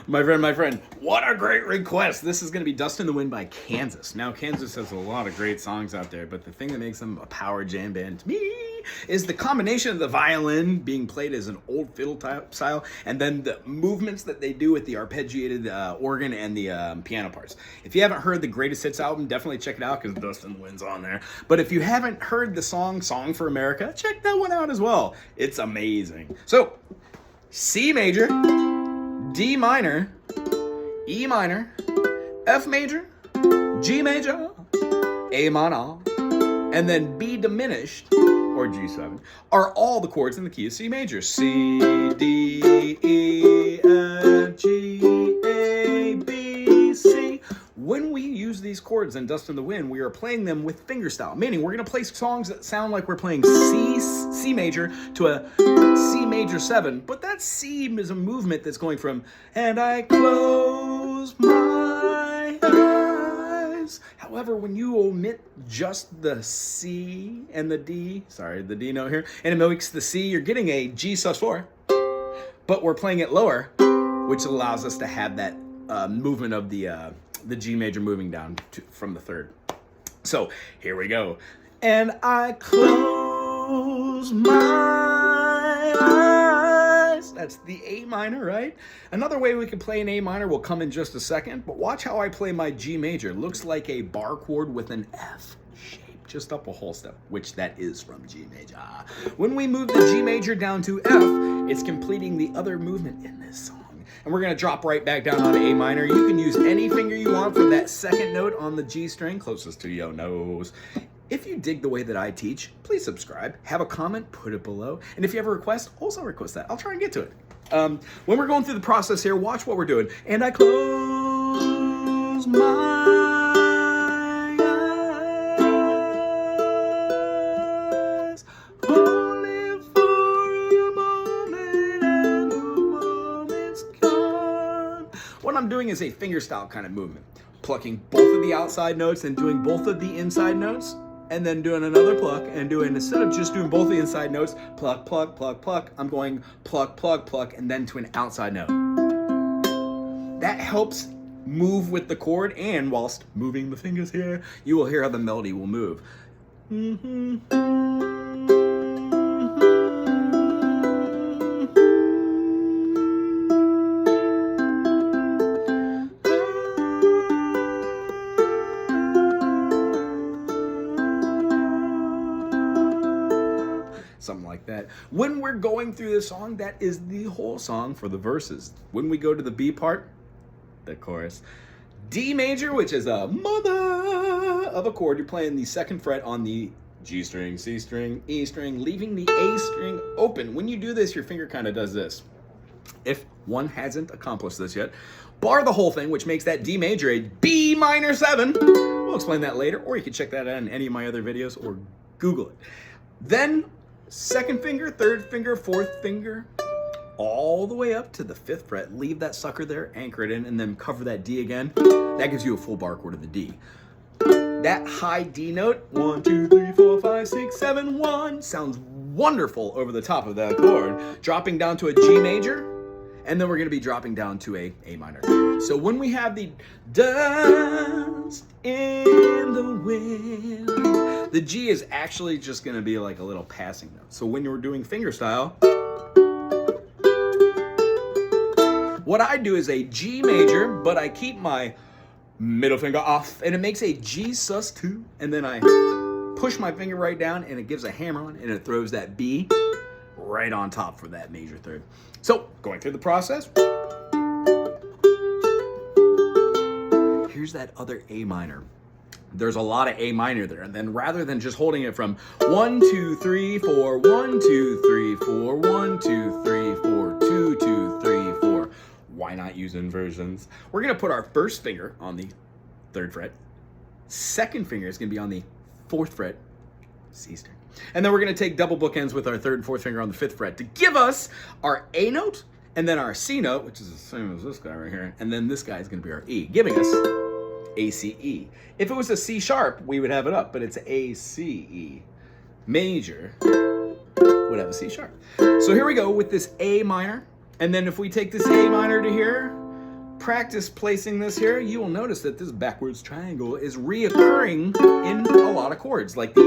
My friend, what a great request. This is going to be Dust in the Wind by Kansas. Now, Kansas has a lot of great songs out there, but the thing that makes them a power jam band to me is the combination of the violin being played as an old fiddle type style, and then the movements that they do with the arpeggiated organ and the piano parts. If you haven't heard the Greatest Hits album, definitely check it out because Dust in the Wind's on there. But if you haven't heard the Song for America, check that one out as well. It's amazing. So, C major, D minor, E minor, F major, G major, A minor, and then B diminished, or G7, are all the chords in the key of C major. C, D, E, F, G, A, B, C. When we use these chords in Dust in the Wind, we are playing them with fingerstyle, meaning we're going to play songs that sound like we're playing C major to a C major 7, but that C is a movement that's going from, and I close my eyes. However, when you omit just the C and the D, the D note here, and it makes the C, you're getting a G sus4, but we're playing it lower, which allows us to have that movement of the G major moving down from the third. So here we go. And I close my eyes. That's the A minor, right? Another way we can play an A minor will come in just a second, but watch how I play my G major. It looks like a bar chord with an F shape, just up a whole step, which that is from G major. When we move the G major down to F, it's completing the other movement in this song. And we're going to drop right back down on A minor. You can use any finger you want for that second note on the G string, closest to your nose. If you dig the way that I teach, please subscribe, have a comment, put it below. And if you have a request, also request that. I'll try and get to it. When we're going through the process here, watch what we're doing. And I close my eyes, only for a moment, and the moment's gone. What I'm doing is a fingerstyle kind of movement, plucking both of the outside notes and doing both of the inside notes, and then doing another pluck and doing, instead of just doing both the inside notes, pluck, pluck, pluck, pluck, I'm going pluck, pluck, pluck, and then to an outside note. That helps move with the chord, and whilst moving the fingers here, you will hear how the melody will move. Something like that. When we're going through the song, that is the whole song for the verses. When we go to the B part, the chorus, D major, which is a mother of a chord, you're playing the second fret on the G string, C string, E string, leaving the A string open. When you do this, your finger kind of does this. If one hasn't accomplished this yet, bar the whole thing, which makes that D major a B minor 7. We'll explain that later, or you can check that out in any of my other videos or Google it. Then second finger, third finger, fourth finger, all the way up to the 5th fret. Leave that sucker there, anchor it in, and then cover that D again. That gives you a full bar chord of the D. That high D note, 1, 2, 3, 4, 5, 6, 7, 1, sounds wonderful over the top of that chord. Dropping down to a G major, and then we're going to be dropping down to a minor. So when we have the dust in the wind, the G is actually just going to be like a little passing note. So when you're doing fingerstyle, what I do is a G major, but I keep my middle finger off, and it makes a G sus2, and then I push my finger right down, and it gives a hammer on, and it throws that B right on top for that major third. So, going through the process, here's that other A minor. There's a lot of A minor there, and then rather than just holding it from 1, 2, 3, 4, 1, 2, 3, 4, 1, 2, 3, 4, 2, 2, 3, 4, why not use inversions? We're gonna put our first finger on the 3rd fret. Second finger is gonna be on the 4th fret, C string. And then we're gonna take double bookends with our 3rd and 4th finger on the 5th fret to give us our A note, and then our C note, which is the same as this guy right here, and then this guy is gonna be our E, giving us A, C, E. If it was a C sharp, we would have it up, but it's A, C, E. Major would have a C sharp. So here we go with this A minor, And then if we take this A minor to here, practice placing this here, you will notice that this backwards triangle is reoccurring in a lot of chords, like the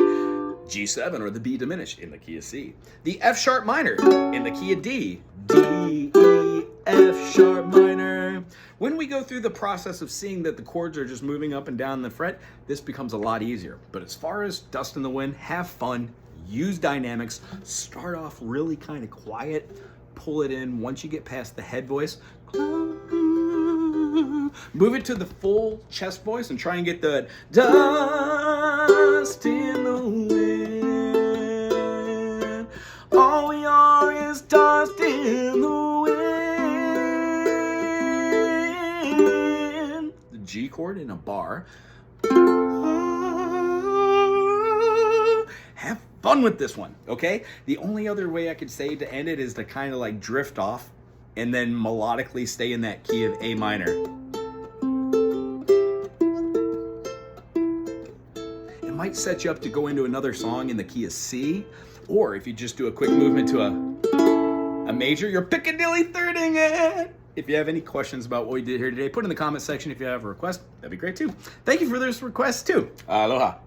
G7 or the B diminished in the key of C, the F sharp minor in the key of D, D, E, F sharp minor. When we go through the process of seeing that the chords are just moving up and down the fret, this becomes a lot easier. But as far as Dust in the Wind, have fun, use dynamics, start off really kind of quiet, pull it in. Once you get past the head voice, move it to the full chest voice and try and get the dust in the wind. All we are is dust in the wind. The G chord in a bar. Have fun with this one, okay? The only other way I could say to end it is to kind of like drift off and then melodically stay in that key of A minor. It might set you up to go into another song in the key of C, or if you just do a quick movement to a major, you're Piccadilly thirding it. If you have any questions about what we did here today, put in the comment section. If you have a request, that'd be great too. Thank you for this request too. Aloha.